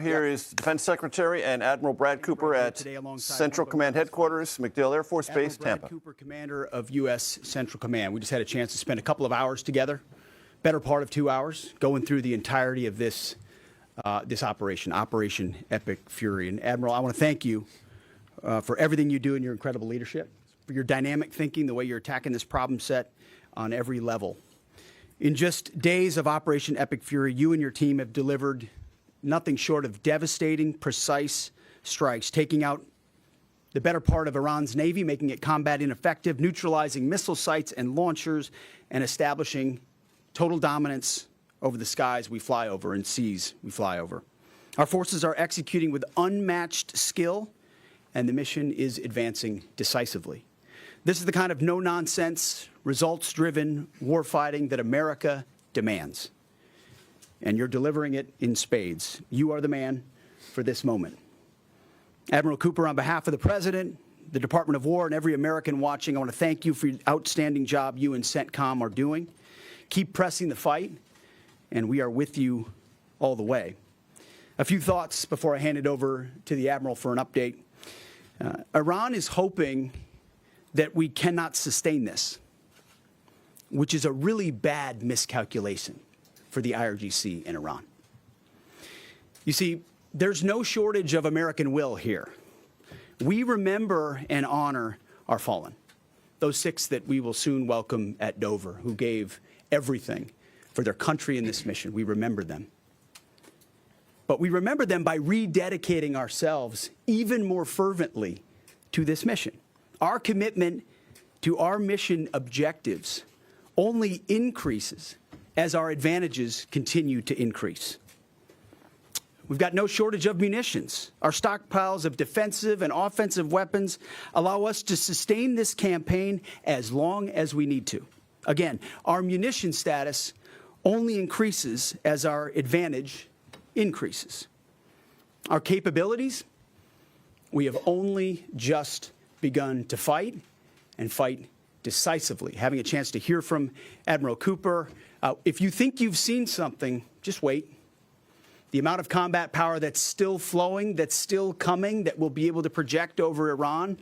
Here is Defense Secretary and Admiral Brad Cooper at Central Command Headquarters, MacDill Air Force Base, Tampa. Brad Cooper, Commander of U.S. Central Command. We just had a chance to spend a couple of hours together, better part of 2 hours, going through the entirety of this operation, Operation Epic Fury. And Admiral, I want to thank you for everything you do and your incredible leadership, for your dynamic thinking, the way you're attacking this problem set on every level. In just days of Operation Epic Fury, you and your team have delivered nothing short of devastating, precise strikes, taking out the better part of Iran's Navy, making it combat ineffective, neutralizing missile sites and launchers, and establishing total dominance over the skies we fly over and seas we fly over. Our forces are executing with unmatched skill, and the mission is advancing decisively. This is the kind of no-nonsense, results-driven warfighting that America demands. And you're delivering it in spades. You are the man for this moment. Admiral Cooper, on behalf of the President, the Department of War, and every American watching, I want to thank you for the outstanding job you and CENTCOM are doing. Keep pressing the fight, and we are with you all the way. A few thoughts before I hand it over to the Admiral for an update. Iran is hoping that we cannot sustain this, which is a really bad miscalculation for the IRGC in Iran. You see, there's no shortage of American will here. We remember and honor our fallen, those 6 that we will soon welcome at Dover, who gave everything for their country in this mission. We remember them. But we remember them by rededicating ourselves even more fervently to this mission. Our commitment to our mission objectives only increases as our advantages continue to increase. We've got no shortage of munitions. Our stockpiles of defensive and offensive weapons allow us to sustain this campaign as long as we need to. Again, our munition status only increases as our advantage increases. Our capabilities, we have only just begun to fight, and fight decisively. Having a chance to hear from Admiral Cooper, if you think you've seen something, just wait. The amount of combat power that's still flowing, that's still coming, that we'll be able to project over Iran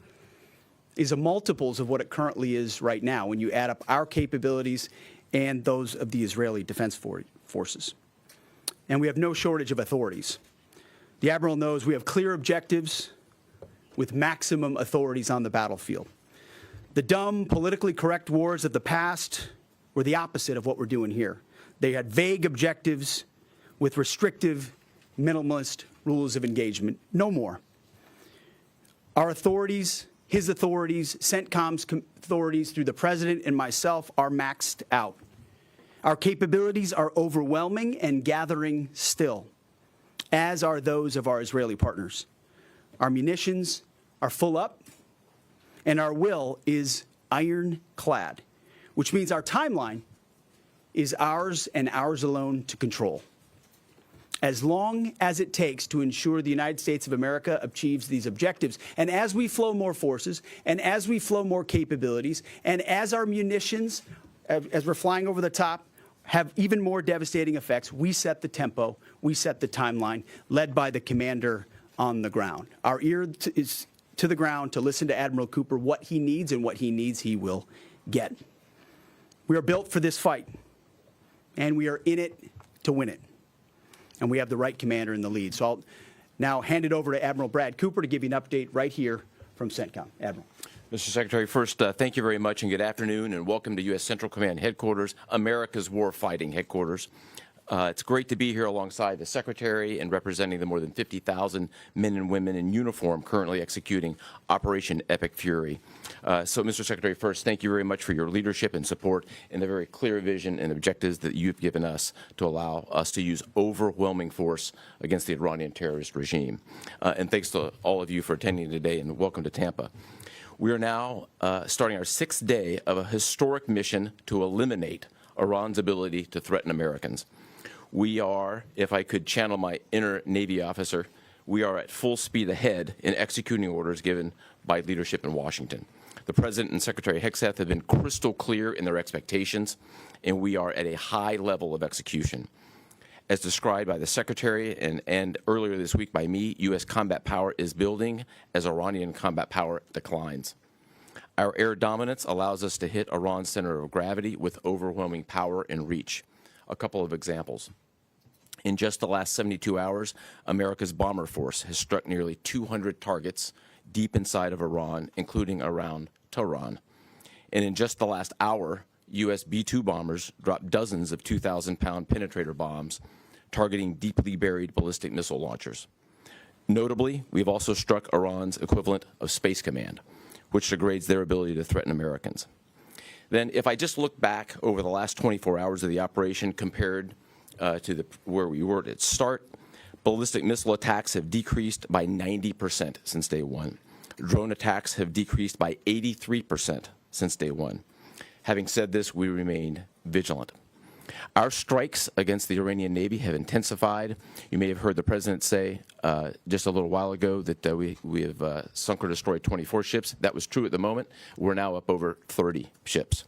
is a multiples of what it currently is right now when you add up our capabilities and those of the Israeli Defense Forces. And we have no shortage of authorities. The Admiral knows we have clear objectives with maximum authorities on the battlefield. The dumb, politically correct wars of the past were the opposite of what we're doing here. They had vague objectives with restrictive, minimalist rules of engagement. No more. Our authorities, his authorities, CENTCOM's authorities through the President and myself are maxed out. Our capabilities are overwhelming and gathering still, as are those of our Israeli partners. Our munitions are full up, and our will is ironclad, which means our timeline is ours and ours alone to control. As long as it takes to ensure the United States of America achieves these objectives. And as we flow more forces, and as we flow more capabilities, and as our munitions, as we're flying over the top, have even more devastating effects, we set the tempo, we set the timeline, led by the commander on the ground. Our ear is to the ground to listen to Admiral Cooper. What he needs and what he needs, he will get. We are built for this fight, and we are in it to win it. And we have the right commander in the lead. So I'll now hand it over to Admiral Brad Cooper to give you an update right here from CENTCOM. Admiral. Mr. Secretary, first, thank you very much and good afternoon, and welcome to U.S. Central Command Headquarters, America's warfighting headquarters. It's great to be here alongside the Secretary and representing the more than 50,000 men and women in uniform currently executing Operation Epic Fury. So, Mr. Secretary, first, thank you very much for your leadership and support and the very clear vision and objectives that you've given us to allow us to use overwhelming force against the Iranian terrorist regime. And thanks to all of you for attending today, and welcome to Tampa. We are now starting our 6th day of a historic mission to eliminate Iran's ability to threaten Americans. We are, if I could channel my inner Navy officer, we are at full speed ahead in executing orders given by leadership in Washington. The President and Secretary Hegseth have been crystal clear in their expectations, and we are at a high level of execution. As described by the Secretary and earlier this week by me, U.S. combat power is building as Iranian combat power declines. Our air dominance allows us to hit Iran's center of gravity with overwhelming power and reach. A couple of examples. In just the last 72 hours, America's bomber force has struck nearly 200 targets deep inside of Iran, including around Tehran. And in just the last hour, U.S. B-2 bombers dropped dozens of 2,000-pound penetrator bombs targeting deeply buried ballistic missile launchers. Notably, we've also struck Iran's equivalent of Space Command, which degrades their ability to threaten Americans. Then, if I just look back over the last 24 hours of the operation compared to where we were at its start, ballistic missile attacks have decreased by 90% since day one. Drone attacks have decreased by 83% since day one. Having said this, we remain vigilant. Our strikes against the Iranian Navy have intensified. You may have heard the President say just a little while ago that we have sunk or destroyed 24 ships. That was true at the moment. We're now up over 30 ships.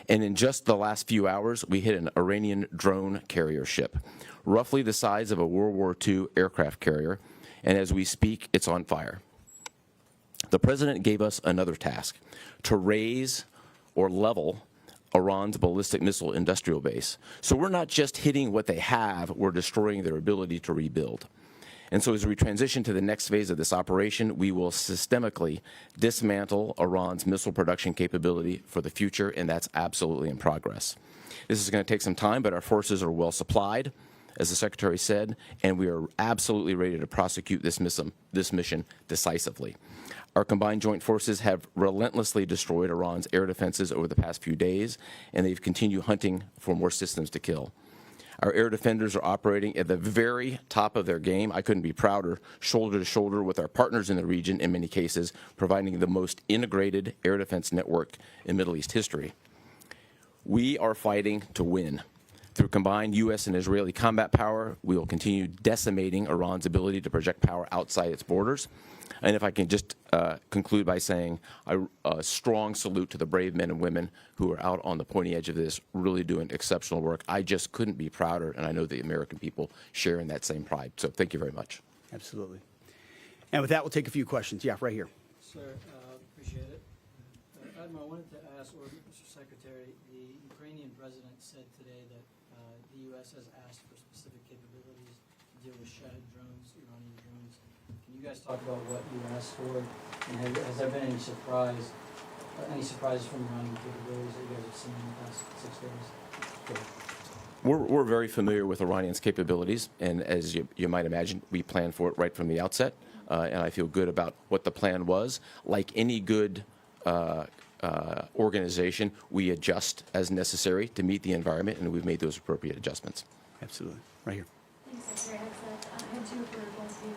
And in just the last few hours, we hit an Iranian drone carrier ship, roughly the size of a World War II aircraft carrier, and as we speak, it's on fire. The President gave us another task, to raise or level Iran's ballistic missile industrial base. So we're not just hitting what they have, we're destroying their ability to rebuild. And so as we transition to the next phase of this operation, we will systemically dismantle Iran's missile production capability for the future, and that's absolutely in progress. This is going to take some time, but our forces are well supplied, as the Secretary said, and we are absolutely ready to prosecute this mission decisively. Our combined joint forces have relentlessly destroyed Iran's air defenses over the past few days, and they've continued hunting for more systems to kill. Our air defenders are operating at the very top of their game. I couldn't be prouder, shoulder to shoulder with our partners in the region in many cases, providing the most integrated air defense network in Middle East history. We are fighting to win. Through combined U.S. and Israeli combat power, we will continue decimating Iran's ability to project power outside its borders. And if I can just conclude by saying a strong salute to the brave men and women who are out on the pointy edge of this, really doing exceptional work. I just couldn't be prouder, and I know the American people share in that same pride. So thank you very much. Absolutely. And with that, we'll take a few questions. Yeah, right here. Sir, appreciate it. Admiral, I wanted to ask, or Mr. Secretary, the Ukrainian president said today that the U.S. has asked for specific capabilities to deal with Shahid drones, Iranian drones. Can you guys talk about what you asked for, and has there been any surprises from Iranian capabilities that you guys have seen in the past 6 days? We're very familiar with Iranian's capabilities, and as you might imagine, we planned for it right from the outset, and I feel good about what the plan was. Like any good organization, we adjust as necessary to meet the environment, and we've made those appropriate adjustments. Absolutely. Right here. Thanks, Secretary Hegseth. I had two for both of you.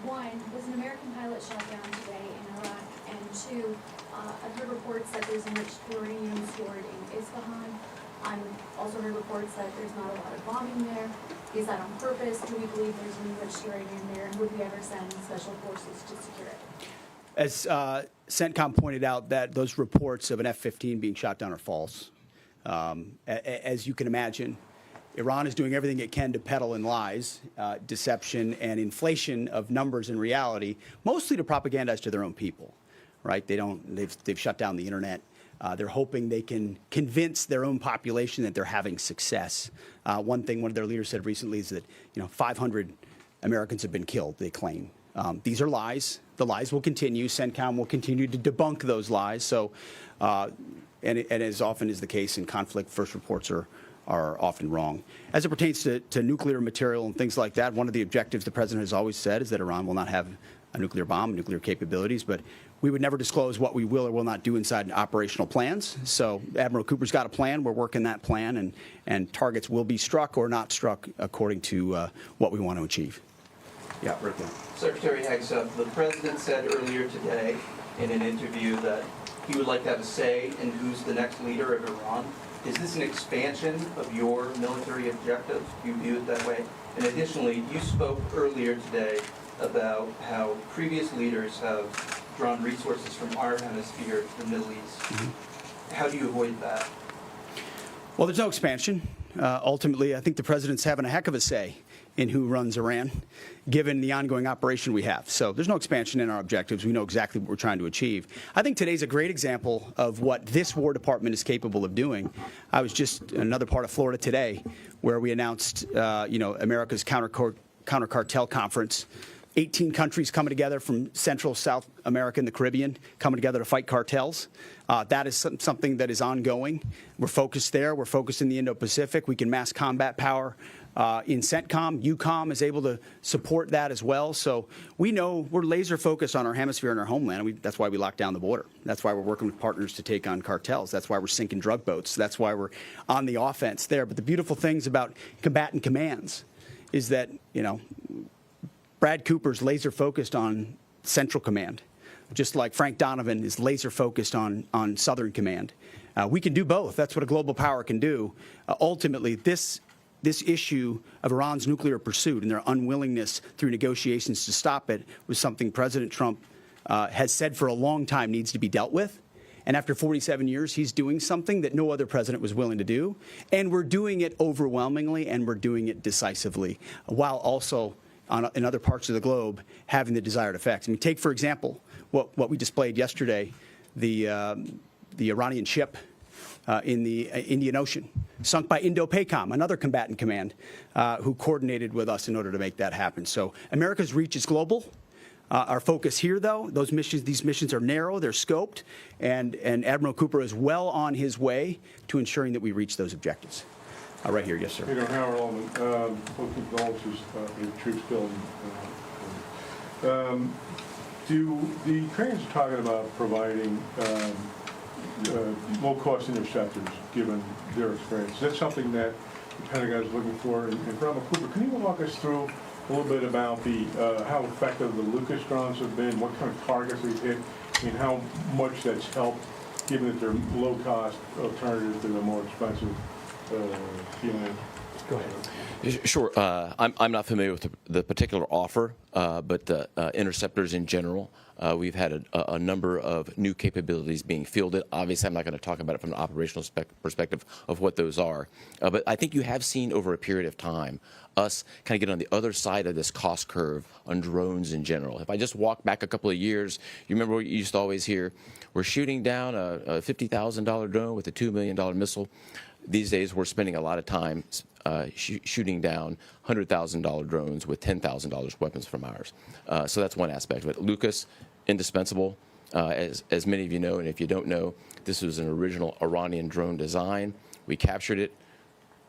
One, was an American pilot shot down today in Iraq? And two, I've heard reports that there's enriched uranium stored in Isfahan. I've also heard reports that there's not a lot of bombing there. Is that on purpose? Do we believe there's enriched uranium there? And would we ever send special forces to secure it? As CENTCOM pointed out, that those reports of an F-15 being shot down are false. As you can imagine, Iran is doing everything it can to peddle in lies, deception, and inflation of numbers in reality, mostly to propagandize to their own people, right? They've shut down the internet. They're hoping they can convince their own population that they're having success. One thing one of their leaders said recently is that 500 Americans have been killed, they claim. These are lies. The lies will continue. CENTCOM will continue to debunk those lies. So, and as often is the case in conflict, first reports are often wrong. As it pertains to nuclear material and things like that, one of the objectives the President has always said is that Iran will not have a nuclear bomb, nuclear capabilities, but we would never disclose what we will or will not do inside operational plans. So Admiral Cooper's got a plan. We're working that plan, and targets will be struck or not struck according to what we want to achieve. Yeah, right there. Secretary Hegseth, the President said earlier today in an interview that he would like to have a say in who's the next leader of Iran. Is this an expansion of your military objectives? Do you view it that way? And additionally, you spoke earlier today about how previous leaders have drawn resources from our hemisphere to the Middle East. Mm-hmm. How do you avoid that? Well, there's no expansion. Ultimately, I think the president's having a heck of a say in who runs Iran, given the ongoing operation we have. So there's no expansion in our objectives. We know exactly what we're trying to achieve. I think today's a great example of what this War Department is capable of doing. I was just in another part of Florida today where we announced, America's counter-cartel conference. 18 countries coming together from Central, South America, and the Caribbean, coming together to fight cartels. That is something that is ongoing. We're focused there. We're focused in the Indo-Pacific. We can mass combat power in CENTCOM. EUCOM is able to support that as well. So we know we're laser focused on our hemisphere and our homeland. That's why we locked down the border. That's why we're working with partners to take on cartels. That's why we're sinking drug boats. That's why we're on the offense there. But the beautiful things about combatant commands is that, Brad Cooper's laser focused on Central Command, just like Frank Donovan is laser focused on Southern Command. We can do both. That's what a global power can do. Ultimately, this issue of Iran's nuclear pursuit and their unwillingness through negotiations to stop it was something President Trump has said for a long time needs to be dealt with. And after 47 years, he's doing something that no other president was willing to do. And we're doing it overwhelmingly, and we're doing it decisively, while also in other parts of the globe having the desired effects. I mean, take, for example, what we displayed yesterday, the Iranian ship in the Indian Ocean, sunk by Indo-PACOM, another combatant command, who coordinated with us in order to make that happen. So America's reach is global. Our focus here, though, these missions are narrow, they're scoped, and Admiral Cooper is well on his way to ensuring that we reach those objectives. Right here, yes, sir. Howard Allman, both condolences for the troops killed. The Ukrainians are talking about providing low-cost interceptors, given their experience. Is that something that the Pentagon is looking for? And Admiral Cooper, can you walk us through a little bit about how effective the Lucas drones have been, what kind of targets they've hit, and how much that's helped, given that they're low-cost alternatives to the more expensive Go ahead. Sure. I'm not familiar with the particular offer, but the interceptors in general, we've had a number of new capabilities being fielded. Obviously, I'm not going to talk about it from an operational perspective of what those are. But I think you have seen over a period of time us kind of get on the other side of this cost curve on drones in general. If I just walk back a couple of years, you remember what you used to always hear? We're shooting down a $50,000 drone with a $2 million missile. These days, we're spending a lot of time shooting down $100,000 drones with $10,000 weapons from ours. So that's one aspect of it. Lucas, indispensable. As many of you know, and if you don't know, this was an original Iranian drone design. We captured it,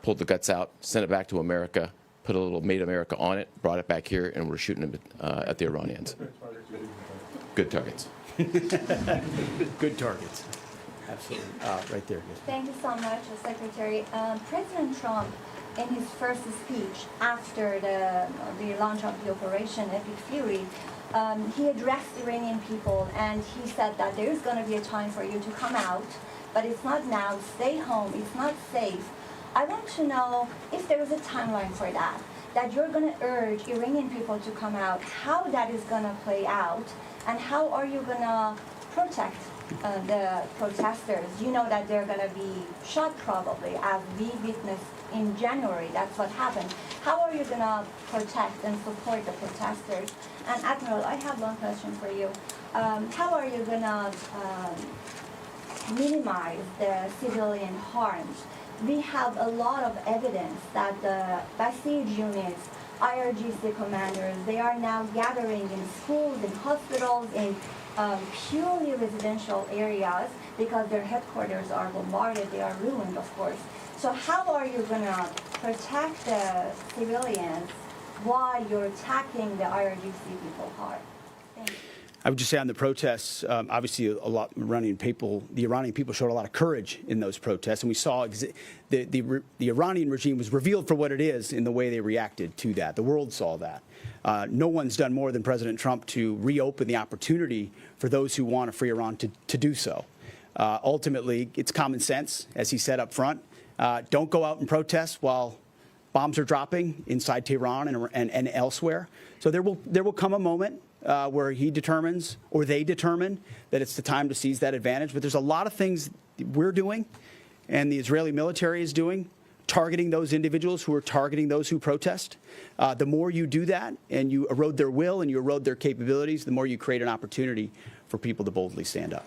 pulled the guts out, sent it back to America, put a little Made America on it, brought it back here, and we're shooting them at the Iranians. Good targets. Good targets. Absolutely. Right there. Yes. Thank you so much, Secretary. President Trump, in his first speech after the launch of the Operation Epic Fury, he addressed Iranian people and he said that there is going to be a time for you to come out, but it's not now. Stay home. It's not safe. I want to know if there is a timeline for that you're going to urge Iranian people to come out, how that is going to play out, and how are you going to protect the protesters. You know that they're going to be shot probably, as we witnessed in January. That's what happened. How are you going to protect and support the protesters? And Admiral, I have one question for you. How are you going to minimize the civilian harms? We have a lot of evidence that the Basij units, IRGC commanders, they are now gathering in schools, in hospitals, in purely residential areas because their headquarters are bombarded, they are ruined, of course. So how are you going to protect the civilians while you're attacking the IRGC people hard? Thank you. I would just say on the protests, obviously the Iranian people showed a lot of courage in those protests, and we saw the Iranian regime was revealed for what it is in the way they reacted to that. The world saw that. No one's done more than President Trump to reopen the opportunity for those who want a free Iran to do so. Ultimately, it's common sense, as he said up front. Don't go out and protest while bombs are dropping inside Tehran and elsewhere. So there will come a moment where he determines, or they determine, that it's the time to seize that advantage. But there's a lot of things we're doing and the Israeli military is doing targeting those individuals who are targeting those who protest. The more you do that and you erode their will and you erode their capabilities, the more you create an opportunity for people to boldly stand up.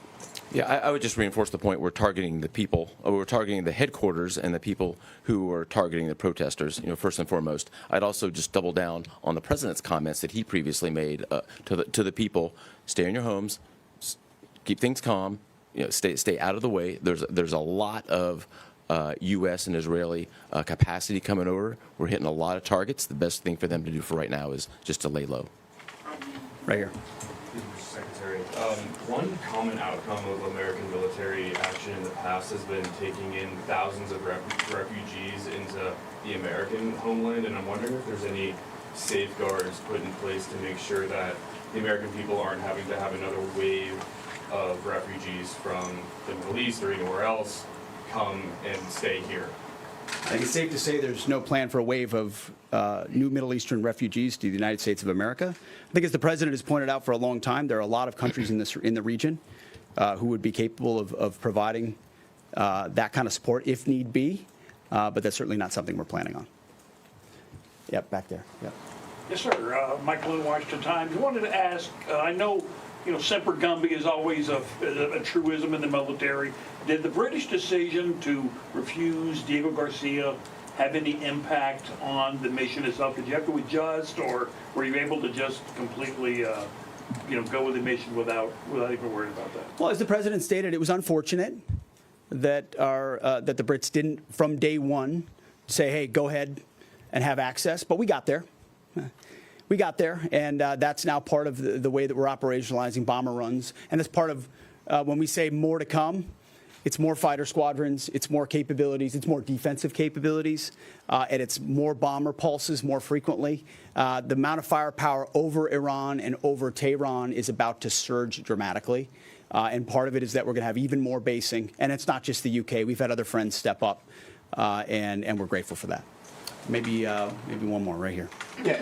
Yeah, I would just reinforce the point. We're targeting the people. We're targeting the headquarters and the people who are targeting the protesters, first and foremost. I'd also just double down on the president's comments that he previously made to the people. Stay in your homes, keep things calm, stay out of the way. There's a lot of U.S. and Israeli capacity coming over. We're hitting a lot of targets. The best thing for them to do for right now is just to lay low. Right here. Mr. Secretary, one common outcome of American military action in the past has been taking in thousands of refugees into the American homeland, and I'm wondering if there's any safeguards put in place to make sure that the American people aren't having to have another wave of refugees from the Middle East or anywhere else come and stay here. I think it's safe to say there's no plan for a wave of new Middle Eastern refugees to the United States of America. I think, as the president has pointed out for a long time, there are a lot of countries in the region who would be capable of providing that kind of support if need be, but that's certainly not something we're planning on. Yep, back there. Yep. Yes, sir. Michael in Washington Times. I wanted to ask, I know, Semper Gumby is always a truism in the military. Did the British decision to refuse Diego Garcia have any impact on the mission itself? Did you have to adjust, or were you able to just completely, go with the mission without even worrying about that? Well, as the president stated, it was unfortunate that that the Brits didn't, from day one, say, "Hey, go ahead and have access," but we got there. We got there, and that's now part of the way that we're operationalizing bomber runs. And it's part of when we say more to come, it's more fighter squadrons, it's more capabilities, it's more defensive capabilities, and it's more bomber pulses more frequently. The amount of firepower over Iran and over Tehran is about to surge dramatically. And part of it is that we're going to have even more basing. And it's not just the UK. We've had other friends step up, and we're grateful for that. Maybe one more right here. Yeah,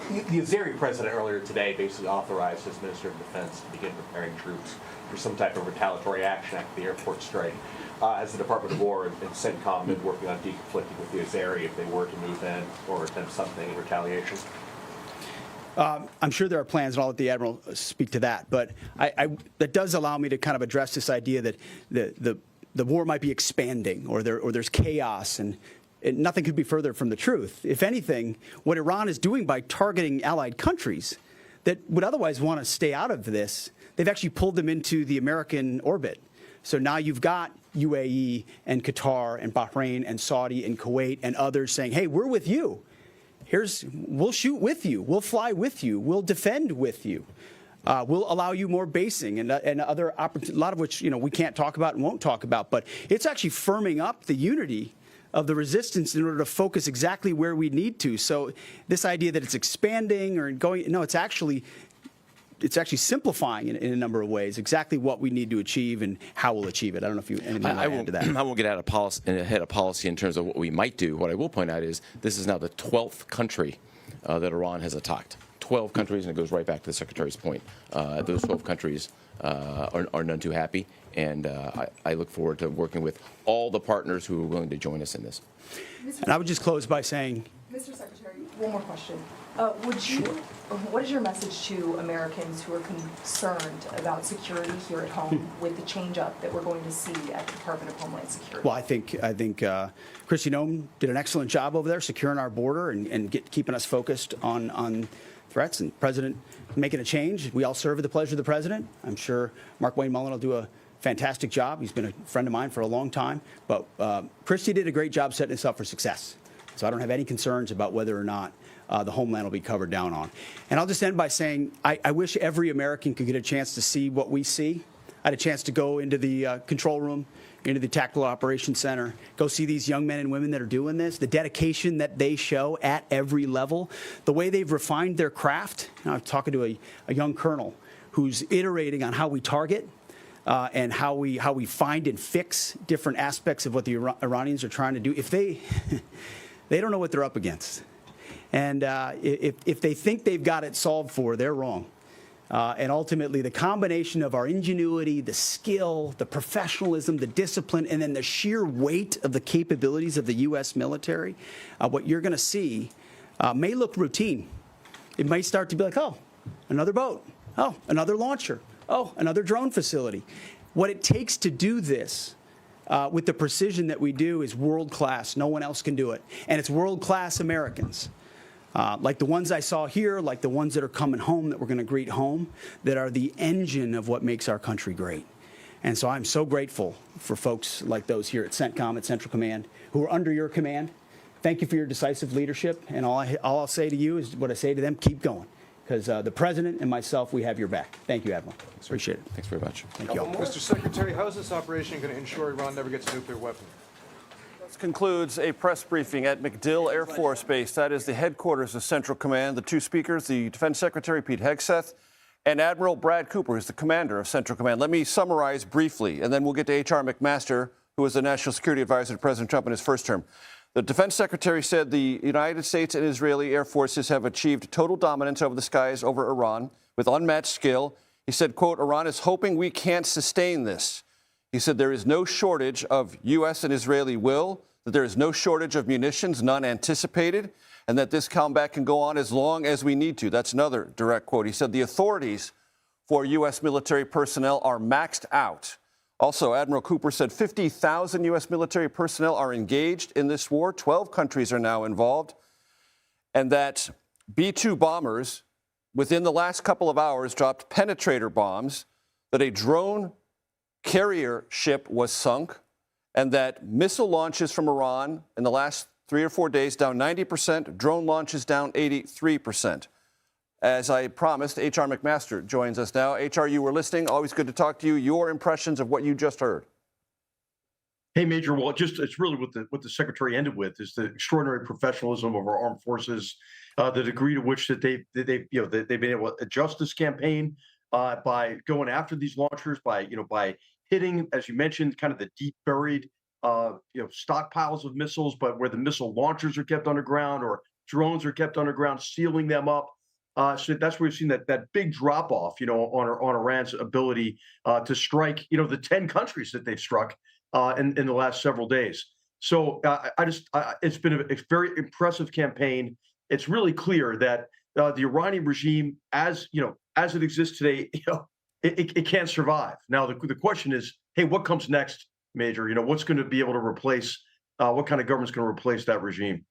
the Azeri president earlier today basically authorized his Minister of Defense to begin preparing troops for some type of retaliatory action after the airport strike. Has the Department of War and CENTCOM been working on deconflicting with the Azeri if they were to move in or attempt something in retaliation? I'm sure there are plans, and I'll let the Admiral speak to that. But that does allow me to kind of address this idea that the war might be expanding, or there's chaos, and nothing could be further from the truth. If anything, what Iran is doing by targeting allied countries that would otherwise want to stay out of this, they've actually pulled them into the American orbit. So now you've got UAE and Qatar and Bahrain and Saudi and Kuwait and others saying, "Hey, we're with you. We'll shoot with you. We'll fly with you. We'll defend with you. We'll allow you more basing and other opportunities," a lot of which we can't talk about and won't talk about. But it's actually firming up the unity of the resistance in order to focus exactly where we need to. So this idea that it's expanding or going, no, it's actually simplifying in a number of ways exactly what we need to achieve and how we'll achieve it. I don't know if you anything to add to that. I won't get ahead of policy in terms of what we might do. What I will point out is this is now the 12th country that Iran has attacked. 12 countries, and it goes right back to the Secretary's point. Those 12 countries are none too happy, and I look forward to working with all the partners who are willing to join us in this. And I would just close by saying, Mr. Secretary, one more question. What is your message to Americans who are concerned about security here at home with the change-up that we're going to see at the Department of Homeland Security? well, I think Kristi Noem did an excellent job over there securing our border and keeping us focused on threats, and the President making a change. We all serve at the pleasure of the President. I'm sure Mark Wayne Mullen will do a fantastic job. He's been a friend of mine for a long time. But Kristi did a great job setting us up for success. So I don't have any concerns about whether or not the homeland will be covered down on. And I'll just end by saying I wish every American could get a chance to see what we see. I had a chance to go into the control room, into the Tactical Operations Center, go see these young men and women that are doing this, the dedication that they show at every level, the way they've refined their craft. I'm talking to a young colonel who's iterating on how we target and how we find and fix different aspects of what the Iranians are trying to do. If they don't know what they're up against. And if they think they've got it solved for, they're wrong. And ultimately, the combination of our ingenuity, the skill, the professionalism, the discipline, and then the sheer weight of the capabilities of the U.S. military, what you're going to see may look routine. It might start to be like, oh, another boat. Oh, another launcher. Oh, another drone facility. What it takes to do this with the precision that we do is world-class. No one else can do it. And it's world-class Americans. Like the ones I saw here, like the ones that are coming home that we're going to greet home, that are the engine of what makes our country great. And so I'm so grateful for folks like those here at CENTCOM, at Central Command, who are under your command. Thank you for your decisive leadership. And all I'll say to you is what I say to them, keep going. Because the President and myself, we have your back. Thank you, Admiral. Appreciate it. Thanks very much. Thank you all. Mr. Secretary, how is this operation going to ensure Iran never gets a nuclear weapon? This concludes a press briefing at MacDill Air Force Base. That is the headquarters of Central Command. The two speakers, the Defense Secretary Pete Hegseth and Admiral Brad Cooper, who's the commander of Central Command. Let me summarize briefly, and then we'll get to H.R. McMaster, who was the National Security Advisor to President Trump in his first term. The Defense Secretary said the United States and Israeli Air Forces have achieved total dominance over the skies over Iran with unmatched skill. He said, quote, Iran is hoping we can't sustain this. He said there is no shortage of U.S. and Israeli will, that there is no shortage of munitions, none anticipated, and that this combat can go on as long as we need to. That's another direct quote. He said the authorities for U.S. military personnel are maxed out. Also, Admiral Cooper said 50,000 U.S. military personnel are engaged in this war. 12 countries are now involved. And that B-2 bombers, within the last couple of hours, dropped penetrator bombs, that a drone carrier ship was sunk, and that missile launches from Iran in the last 3 or 4 days down 90%, drone launches down 83%. As I promised, H.R. McMaster joins us now. H.R., you were listening. Always good to talk to you. Your impressions of what you just heard. Hey, Major. Well, it's really what the Secretary ended with is the extraordinary professionalism of our armed forces, the degree to which that they've been able to adjust this campaign by going after these launchers, by hitting, as you mentioned, kind of the deep buried stockpiles of missiles, but where the missile launchers are kept underground or drones are kept underground, sealing them up. So that's where we've seen that big drop off, on Iran's ability to strike, the 10 countries that they've struck in the last several days. So it's been a very impressive campaign. It's really clear that the Iranian regime, as it exists today, it can't survive. Now the question is, hey, what comes next, Major? What's going to be able to replace? What kind of government's going to replace that regime?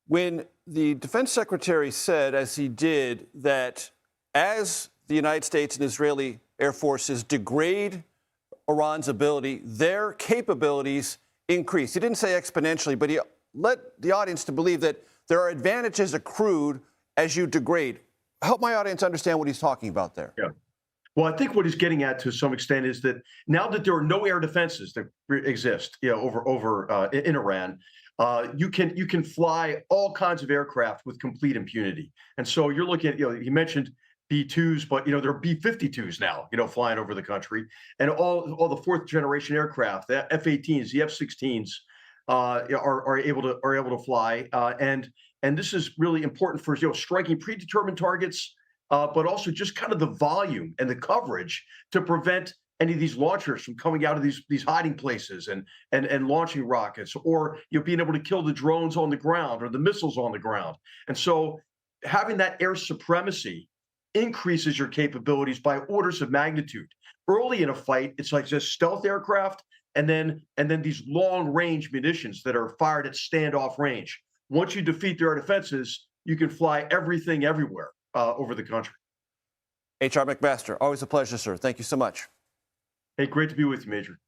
When the Defense Secretary said, as he did, that as the United States and Israeli Air Forces degrade Iran's ability, their capabilities increase. He didn't say exponentially, but he led the audience to believe that there are advantages accrued as you degrade. Help my audience understand what he's talking about there. Yeah. Well, I think what he's getting at to some extent is that now that there are no air defenses that exist, over in Iran, you can fly all kinds of aircraft with complete impunity. And so you're looking at, he mentioned B-2s, but there are B-52s now, flying over the country, and all the fourth generation aircraft, the F-18s, the F-16s, are able to fly, and this is really important for striking predetermined targets, but also just kind of the volume and the coverage to prevent any of these launchers from coming out of these hiding places and launching rockets, or being able to kill the drones on the ground or the missiles on the ground. And so having that air supremacy increases your capabilities by orders of magnitude. Early in a fight, it's like just stealth aircraft and then these long range munitions that are fired at standoff range. Once you defeat their defenses, you can fly everything everywhere over the country. H.R. McMaster, always a pleasure, sir. Thank you so much. Hey, great to be with you, Major.